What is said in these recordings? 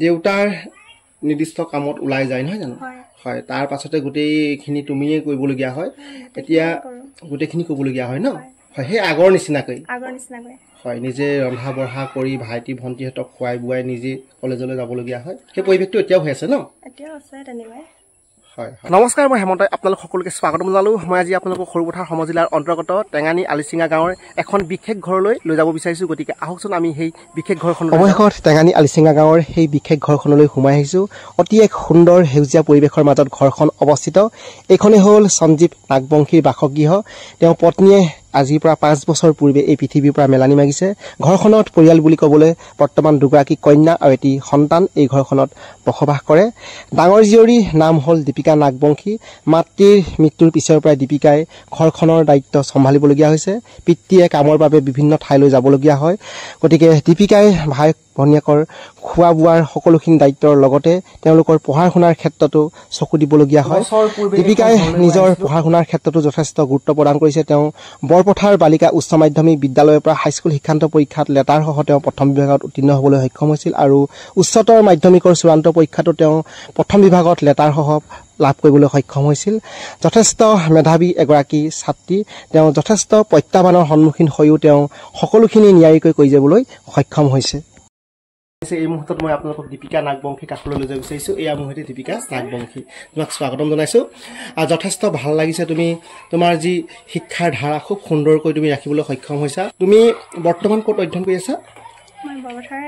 দেউতাৰ নিৰ্দিষ্ট কামত ওলাই যায় নহয় জানো হয় তাৰ পাছতে গোটেইখিনি তুমিয়ে কৰিবলগীয়া হয় এতিয়া গোটেইখিনি কৰিবলগীয়া হয় ন হয় সেই আগৰ নিচিনাকৈ হয় নিজে ৰন্ধা বঢ়া কৰি ভাইটি ভণ্টিহঁতক খুৱাই বুৱাই নিজে কলেজলৈ যাবলগীয়া হয় সেই পৰিৱেশটো এতিয়াও হৈ আছে ন এতিয়াও আছে তেনেকৈ হয় নমস্কাৰ মই হেমন্ত আপোনালোক সকলোকে স্বাগতম জনালো মই আজি আপোনালোকক সৰুপথাৰ সমজিলাৰ অন্তৰ্গত টেঙানী আলিচিঙা গাঁৱৰ এখন বিশেষ ঘৰলৈ লৈ যাব বিচাৰিছো গতিকে আহকচোন আমি সেই বিশেষ ঘৰখন অৱশেষত টেঙানী আলিচিঙা গাঁৱৰ সেই বিশেষ ঘৰখনলৈ সোমাই আহিছো অতি এক সুন্দৰ সেউজীয়া পৰিৱেশৰ মাজত ঘৰখন অৱস্থিত এইখনে হ'ল সঞ্জীৱ নাগবংশীৰ বাসগৃহ তেওঁ পত্নীয়ে আজিৰ পৰা 5 বছৰ পূৰ্বে এই পৃথিৱীৰ পৰা মেলানি মাগিছে ঘৰখনত পৰিয়াল বুলি ক'বলৈ বৰ্তমান দুগৰাকী কন্যা আৰু এটি সন্তান এই ঘৰখনত বসবাস কৰে ডাঙৰ জীয়ৰীৰ নাম হ'ল দীপিকা নাগবংশী মাতৃৰ মৃত্যুৰ পিছৰ পৰা দীপিকাই ঘৰখনৰ দায়িত্ব চম্ভালিবলগীয়া হৈছে পিতৃয়ে কামৰ বাবে বিভিন্ন ঠাইলৈ যাবলগীয়া হয় গতিকে দীপিকাই ভাই ভনীয়েকৰ খোৱা বোৱাৰ সকলোখিনি দায়িত্বৰ লগতে তেওঁলোকৰ পঢ়া শুনাৰ ক্ষেত্ৰতো চকু দিবলগীয়া হয় দীপিকাই নিজৰ পঢ়া শুনাৰ ক্ষেত্ৰতো যথেষ্ট গুৰুত্ব প্ৰদান কৰিছে তেওঁ বৰপথাৰ বালিকা উচ্চ মাধ্যমিক বিদ্যালয়ৰ পৰা হাইস্কুল শিক্ষান্ত পৰীক্ষাত লেটাৰসহ তেওঁ প্ৰথম বিভাগত উত্তীৰ্ণ হ'বলৈ সক্ষম হৈছিল আৰু উচ্চতৰ মাধ্যমিকৰ চূড়ান্ত পৰীক্ষাতো তেওঁ প্ৰথম বিভাগত লেটাৰসহ লাভ কৰিবলৈ সক্ষম হৈছিল যথেষ্ট মেধাৱী এগৰাকী ছাত্ৰী তেওঁ যথেষ্ট প্ৰত্যাহ্বানৰ সন্মুখীন হৈও তেওঁ সকলোখিনি ন্যায়িকৈ কৰি যাবলৈ সক্ষম হৈছে এই মুহূৰ্তত মই আপোনালোকক দীপিকা নাগবংশী কাষলৈ লৈ যাব বিচাৰিছো এয়া মুহূৰ্তে দীপিকা নাগবংশী তোমাক স্বাগতম জনাইছো যথেষ্ট ভাল লাগিছে তুমি তোমাৰ যি শিক্ষাৰ ধাৰা খুব সুন্দৰকৈ তুমি ৰাখিবলৈ সক্ষম হৈছা তুমি বৰ্তমান ক'ত অধ্যয়ন কৰি আছা মই বৰপথাৰ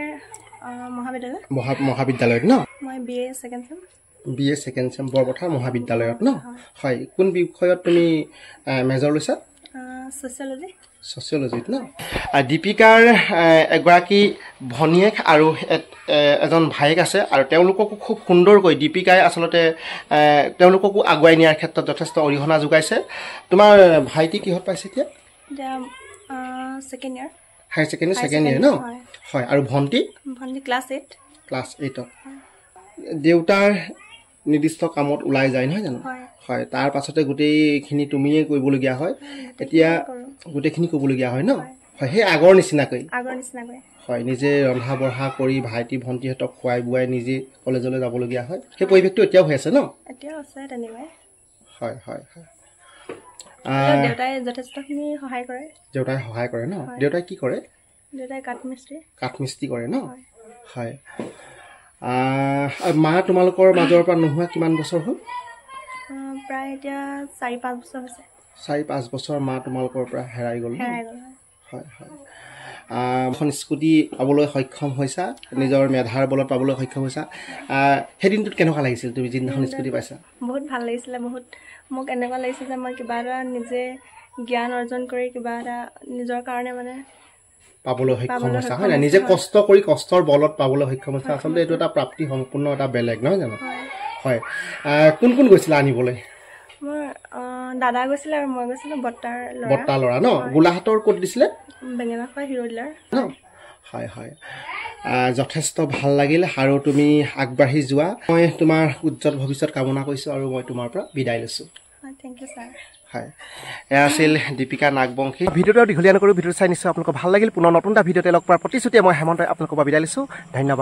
মহাবিদ্যালয়ত ন মই বিএ সেকেণ্ড চেম বৰপথাৰ মহাবিদ্যালয়ত ন হয় কোন বিষয়ত তুমি মেজৰ লৈছা ছচিয়লজিত ন দীপিকাৰ এগৰাকী ভনীয়েক আৰু এজন ভায়েক আছে আৰু তেওঁলোককো খুব সুন্দৰকৈ দীপিকাই আচলতে তেওঁলোককো আগুৱাই নিয়াৰ ক্ষেত্ৰত যথেষ্ট অৰিহণা যোগাইছে তোমাৰ ভাইটি কিহত পাইছে এতিয়া হায়াৰ ছেকেণ্ডেৰী ছেকেণ্ড ইয়েৰ ন হয় আৰু ভণ্টি ক্লাছ 8ত দেউতাৰ নিৰ্দিষ্ট কামত ওলাই যায় নহয় জানো হয় তাৰ পাছতে গোটেইখিনি তুমিয়ে কৰিবলগীয়া হয় এতিয়া গোটেইখিনি কৰিবলগীয়া হয় ন হয় সেই আগৰ নিচিনাকৈ হয় নিজে ৰন্ধা বঢ়া কৰি ভাইটি ভণ্টিহঁতক খুৱাই বুৱাই নিজে কলেজলৈ যাবলগীয়া হয় সেই পৰিৱেশটো এতিয়াও হৈ আছে ন এতিয়াও আছে তেনেকৈ হয় হয় হয় দেউতাই যথেষ্টখিনি সহায় কৰে ন দেউতাই কি কৰে দেউতাই কাঠমিস্ত্ৰী কৰে ন হয় মা তোমালোকৰ মাজৰ পৰা নোহোৱা কিমান বছৰ হ'ল প্ৰায় এতিয়া 4-5 বছৰ হৈছে 4-5 বছৰ মা তোমালোকৰ পৰা হেৰাই গ'ল হয় হয় এখন স্কুটি পাবলৈ সক্ষম হৈছা নিজৰ মেধাৰ বলত পাবলৈ সক্ষম হৈছা সেইদিনটোত কেনেকুৱা লাগিছিল তুমি যিদিনাখন স্কুটি পাইছা বহুত ভাল লাগিছিলে বহুত মোক এনেকুৱা লাগিছিল যে মই কিবা এটা নিজে জ্ঞান অৰ্জন কৰি কিবা এটা নিজৰ কাৰণে মানে পাবলৈ সক্ষম হৈছা হয় না নিজে কষ্ট কৰি কষ্টৰ বলত পাবলৈ সক্ষম হৈছা আচলতে এইটো এটা প্ৰাপ্তি সম্পূৰ্ণ এটা বেলেগ নহয় জানো হয় কোন কোন গৈছিল আনিবলৈ মোৰ দাদা গৈছিল আৰু মই গৈছিলো বৰ্তা ল'ৰা ন গোলাঘাটৰ ক'ত দিছিলে বেঙেনাখোৱা হিৰো ডিলাৰ ন হয় হয় যথেষ্ট ভাল লাগিল আৰু তুমি আগবাঢ়ি যোৱা মই তোমাৰ উজ্জ্বল ভৱিষ্যত কামনা কৰিছো আৰু মই তোমাৰ পৰা বিদায় লৈছো থেংক ইউ ছাৰ হয় এয়া আছিল দীপিকা নাগবংশী ভিডিঅ'টো দীঘলীয়া নকৰোঁ ভিডিঅ'টো চাই নিশ্চয় আপোনালোকৰ ভাল লাগিল পুনৰ নতুন এটা ভিডিঅ'তে লগ পোৱাৰ প্ৰতিশ্ৰুতিয়ে মই হেমন্তই আপোনালোকৰ পৰা বিদায় লৈছো ধন্যবাদ